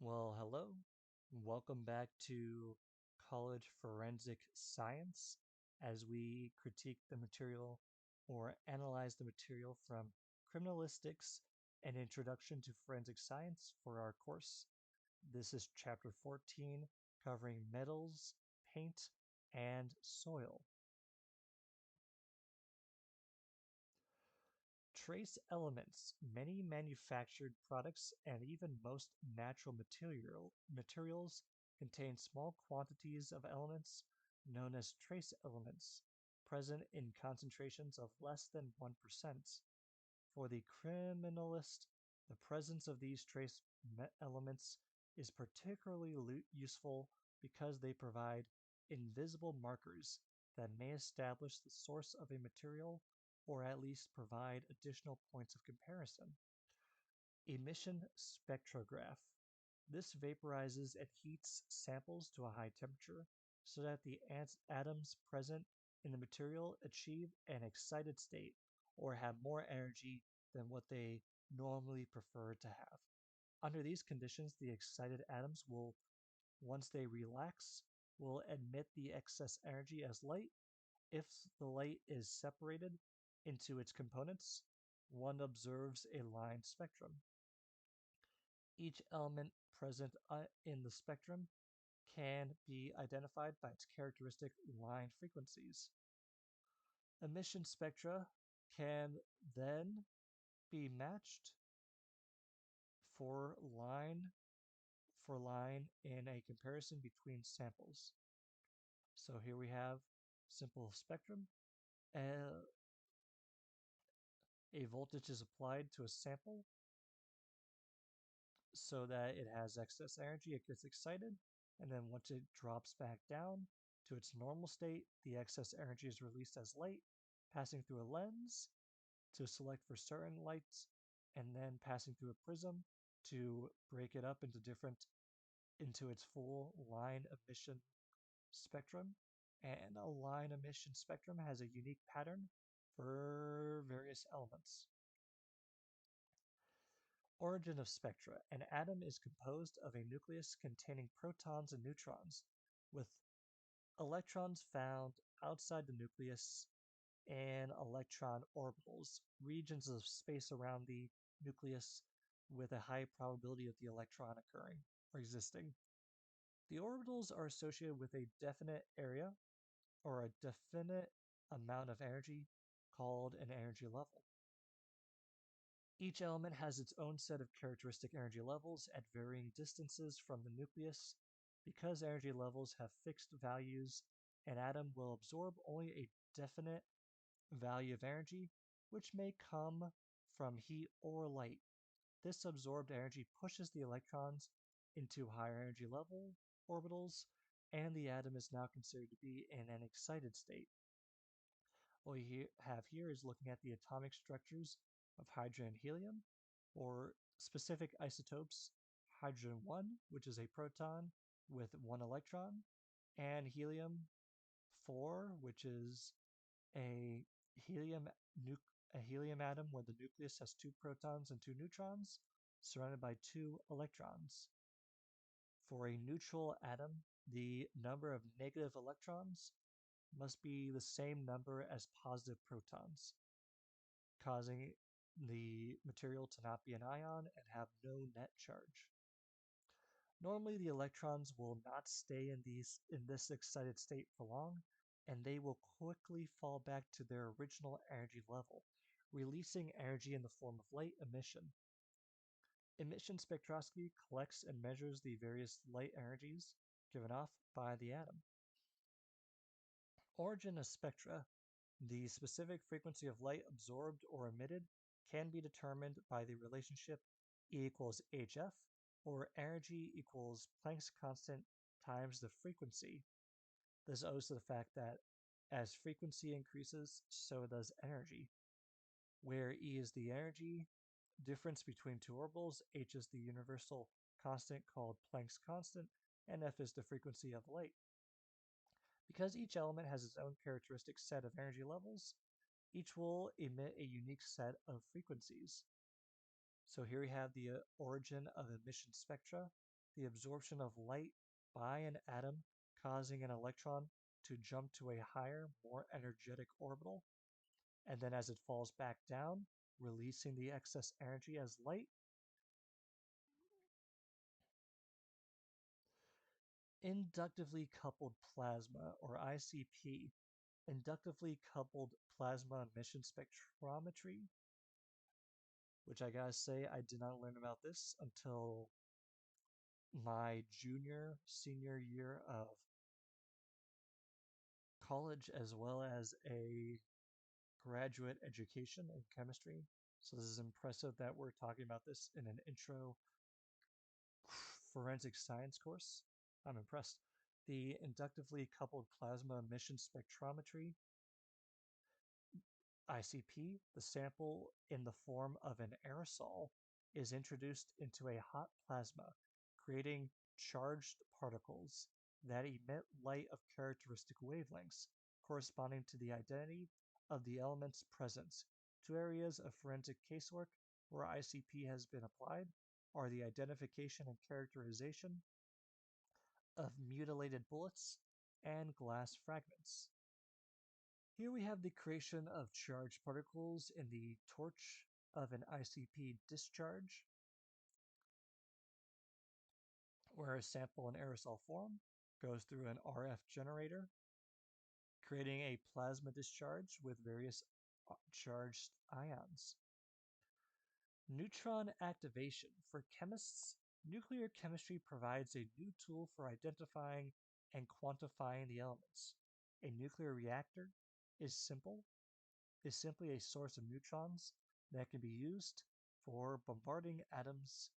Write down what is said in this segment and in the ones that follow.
Well, hello. Welcome back to College Forensic Science as we critique the material or analyze the material from Criminalistics, an Introduction to Forensic Science for our course. This is Chapter 14, covering metals, paint, and soil. Trace elements. Many manufactured products and even most natural materials contain small quantities of elements known as trace elements, present in concentrations of less than 1%. For the criminalist, the presence of these trace elements is particularly useful because they provide invisible markers that may establish the source of a material or at least provide additional points of comparison. Emission spectrograph. This vaporizes and heats samples to a high temperature so that the atoms present in the material achieve an excited state or have more energy than what they normally prefer to have. Under these conditions, the excited atoms will, once they relax, will emit the excess energy as light. If the light is separated into its components, one observes a line spectrum. Each element present in the spectrum can be identified by its characteristic line frequencies. Emission spectra can then be matched for line in a comparison between samples. So here we have simple spectrum. A voltage is applied to a sample so that it has excess energy, it gets excited, and then once it drops back down to its normal state, the excess energy is released as light, passing through a lens to select for certain lights, and then passing through a prism to break it up into its full line emission spectrum. And a line emission spectrum has a unique pattern for various elements. Origin of spectra. An atom is composed of a nucleus containing protons and neutrons, with electrons found outside the nucleus and electron orbitals, regions of space around the nucleus with a high probability of the electron occurring or existing. The orbitals are associated with a definite area or a definite amount of energy called an energy level. Each element has its own set of characteristic energy levels at varying distances from the nucleus. Because energy levels have fixed values, an atom will absorb only a definite value of energy, which may come from heat or light. This absorbed energy pushes the electrons into higher energy level orbitals, and the atom is now considered to be in an excited state. What we have here is looking at the atomic structures of hydrogen and helium, or specific isotopes, hydrogen 1, which is a proton with 1 electron, and helium 4, which is a helium a helium atom where the nucleus has 2 protons and 2 neutrons, surrounded by 2 electrons. For a neutral atom, the number of negative electrons must be the same number as positive protons, causing the material to not be an ion and have no net charge. Normally, the electrons will not stay in this excited state for long, and they will quickly fall back to their original energy level, releasing energy in the form of light emission. Emission spectroscopy collects and measures the various light energies given off by the atom. Origin of spectra. The specific frequency of light absorbed or emitted can be determined by the relationship E equals hf, or energy equals Planck's constant times the frequency. This owes to the fact that as frequency increases, so does energy. Where E is the energy difference between two orbitals, h is the universal constant called Planck's constant, and f is the frequency of light. Because each element has its own characteristic set of energy levels, each will emit a unique set of frequencies. So here we have the origin of emission spectra. the absorption of light by an atom, causing an electron to jump to a higher, more energetic orbital, and then as it falls back down, releasing the excess energy as light. Inductively coupled plasma, or ICP, inductively coupled plasma emission spectrometry, which I gotta say, I did not learn about this until my senior year of college, as well as a graduate education in chemistry. So this is impressive that we're talking about this in an intro forensic science course. I'm impressed. The inductively coupled plasma emission spectrometry, ICP, the sample in the form of an aerosol, is introduced into a hot plasma, creating charged particles that emit light of characteristic wavelengths, corresponding to the identity of the element's presence. Two areas of forensic casework where ICP has been applied are the identification and characterization of mutilated bullets and glass fragments. Here we have the creation of charged particles in the torch of an ICP discharge, where a sample in aerosol form goes through an RF generator, creating a plasma discharge with various charged ions. Neutron activation. For chemists, nuclear chemistry provides a new tool for identifying and quantifying the elements. A nuclear reactor is simply a source of neutrons that can be used for bombarding atoms,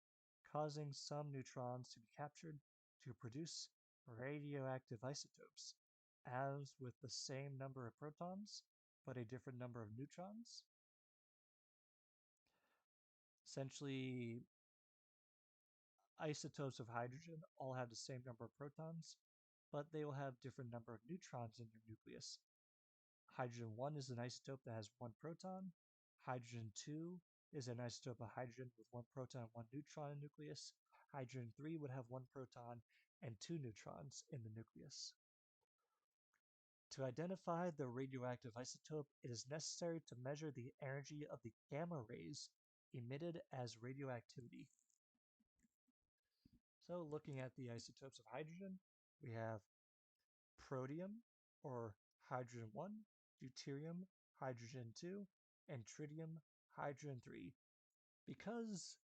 causing some neutrons to be captured to produce radioactive isotopes, atoms with the same number of protons but a different number of neutrons. Essentially, isotopes of hydrogen all have the same number of protons, but they will have different number of neutrons in their nucleus. Hydrogen 1 is an isotope that has one proton. Hydrogen 2 is an isotope of hydrogen with one proton and one neutron in the nucleus. Hydrogen 3 would have one proton and two neutrons in the nucleus. To identify the radioactive isotope, it is necessary to measure the energy of the gamma rays emitted as radioactivity. So looking at the isotopes of hydrogen, we have protium, or hydrogen 1, deuterium, hydrogen 2, and tritium, hydrogen 3. Because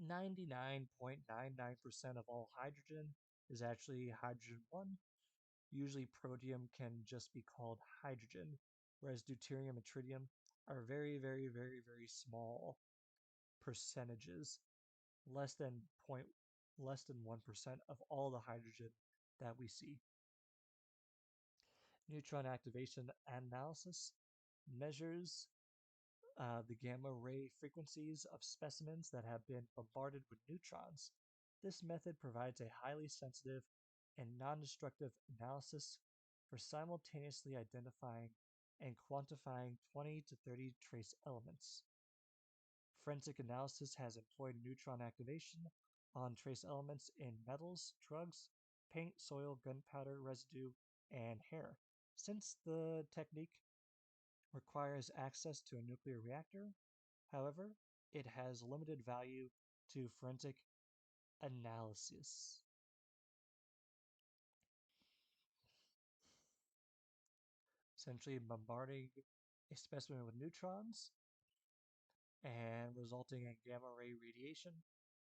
99.99% of all hydrogen is actually hydrogen 1, usually protium can just be called hydrogen, whereas deuterium and tritium are very, very, very, very small percentages, less than 1% of all the hydrogen that we see. Neutron activation analysis measures the gamma ray frequencies of specimens that have been bombarded with neutrons. This method provides a highly sensitive and non-destructive analysis for simultaneously identifying and quantifying 20 to 30 trace elements. Forensic analysis has employed neutron activation on trace elements in metals, drugs, paint, soil, gunpowder residue, and hair. Since the technique requires access to a nuclear reactor, however, it has limited value to forensic analysis. Essentially bombarding a specimen with neutrons and resulting in gamma ray radiation,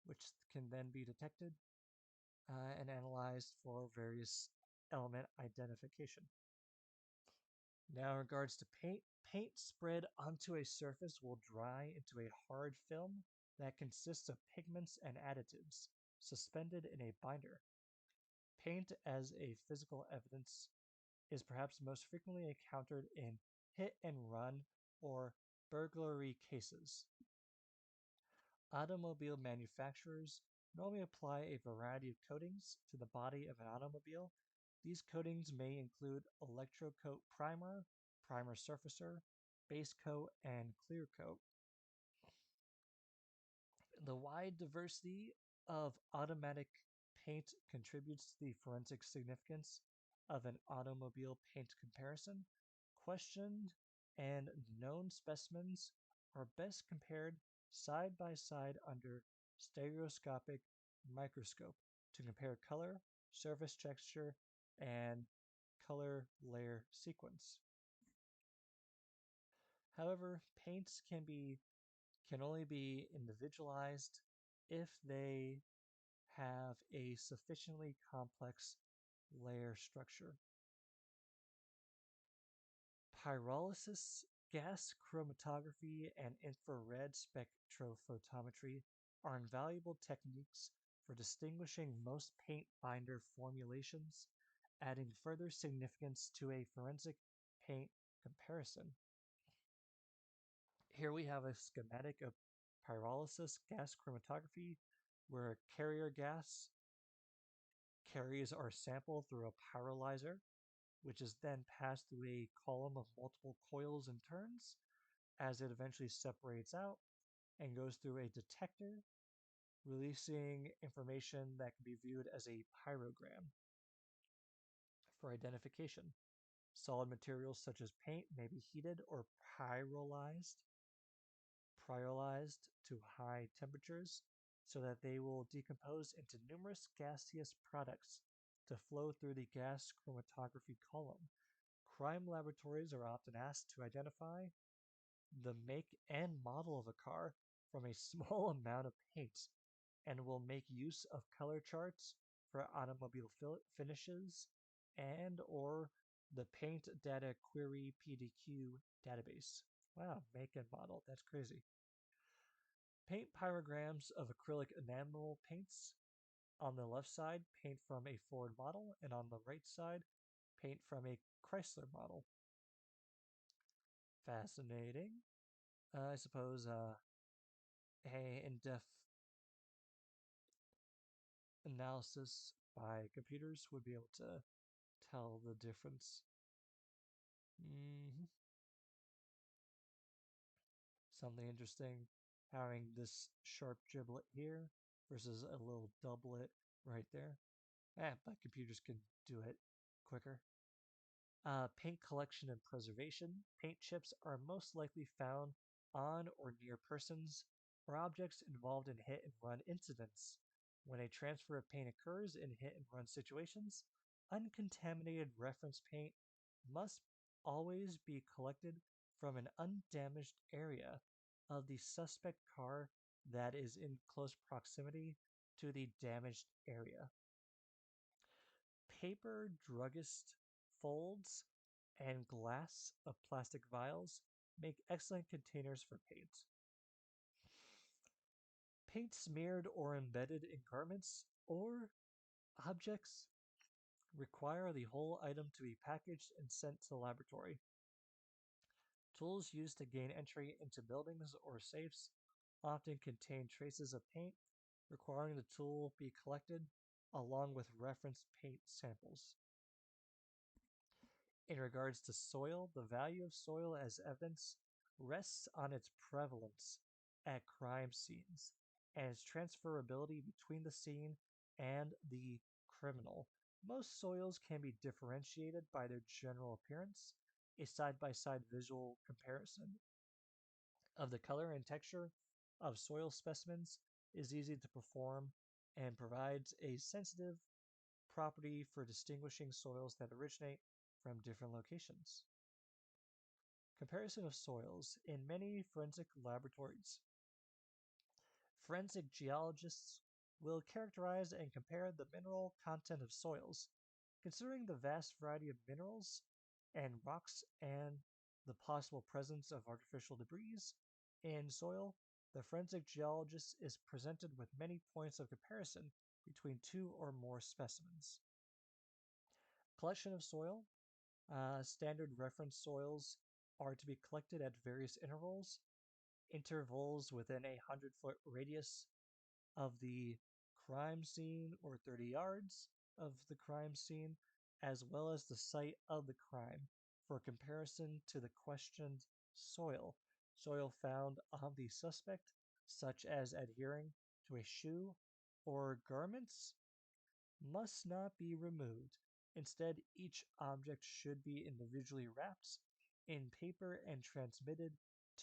which can then be detected and analyzed for various element identification. Now, in regards to paint, paint spread onto a surface will dry into a hard film that consists of pigments and additives suspended in a binder. Paint as a physical evidence is perhaps most frequently encountered in hit and run or burglary cases. Automobile manufacturers normally apply a variety of coatings to the body of an automobile. These coatings may include electrocoat primer, primer surfacer, base coat, and clear coat. The wide diversity of automatic paint contributes to the forensic significance of an automobile paint comparison. Questioned and known specimens are best compared side by side under stereoscopic microscope to compare color, surface texture, and color layer sequence. However, paints can only be individualized if they have a sufficiently complex layer structure. Pyrolysis, gas chromatography, and infrared spectrophotometry are invaluable techniques for distinguishing most paint binder formulations, adding further significance to a forensic paint comparison. Here we have a schematic of pyrolysis gas chromatography, where carrier gas carries our sample through a pyrolyzer, which is then passed through a column of multiple coils and turns as it eventually separates out and goes through a detector, releasing information that can be viewed as a pyrogram for identification. Solid materials such as paint may be heated or pyrolyzed to high temperatures so that they will decompose into numerous gaseous products to flow through the gas chromatography column. Crime laboratories are often asked to identify the make and model of a car from a small amount of paint and will make use of color charts for automobile finishes and or the paint data query PDQ database. Wow, make and model. That's crazy. Paint pyrograms of acrylic enamel paints. On the left side, paint from a Ford model, and on the right side, paint from a Chrysler model. Fascinating. I suppose a in-depth analysis by computers would be able to tell the difference. hmm Something interesting, having this sharp giblet here versus a little doublet right there. But computers can do it quicker. Paint collection and preservation. Paint chips are most likely found on or near persons or objects involved in hit and run incidents. When a transfer of paint occurs in hit and run situations, uncontaminated reference paint must always be collected from an undamaged area of the suspect car that is in close proximity to the damaged area. Paper druggist folds and glass of plastic vials make excellent containers for paint. Paint smeared or embedded in garments or objects require the whole item to be packaged and sent to the laboratory. Tools used to gain entry into buildings or safes often contain traces of paint, requiring the tool be collected along with reference paint samples. In regards to soil, the value of soil as evidence rests on its prevalence at crime scenes and its transferability between the scene and the criminal. Most soils can be differentiated by their general appearance. A side by side visual comparison of the color and texture of soil specimens is easy to perform and provides a sensitive property for distinguishing soils that originate from different locations. Comparison of soils. In many forensic laboratories, forensic geologists will characterize and compare the mineral content of soils, considering the vast variety of minerals and rocks and the possible presence of artificial debris in soil. The forensic geologist is presented with many points of comparison between two or more specimens. Collection of soil. Standard reference soils are to be collected at various intervals within a 100-foot radius of the crime scene or 30 yards of the crime scene, as well as the site of the crime, for comparison to the questioned soil. Soil found on the suspect, such as adhering to a shoe or garments must not be removed. Instead, each object should be individually wrapped in paper and transmitted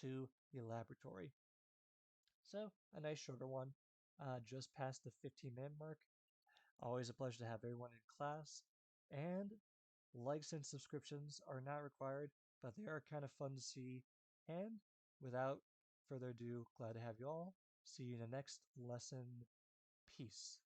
to the laboratory. So, a nice shorter one, just past the 15-minute mark. Always a pleasure to have everyone in class. And likes and subscriptions are not required, but they are kind of fun to see. And without further ado, glad to have you all. See you in the next lesson. Peace.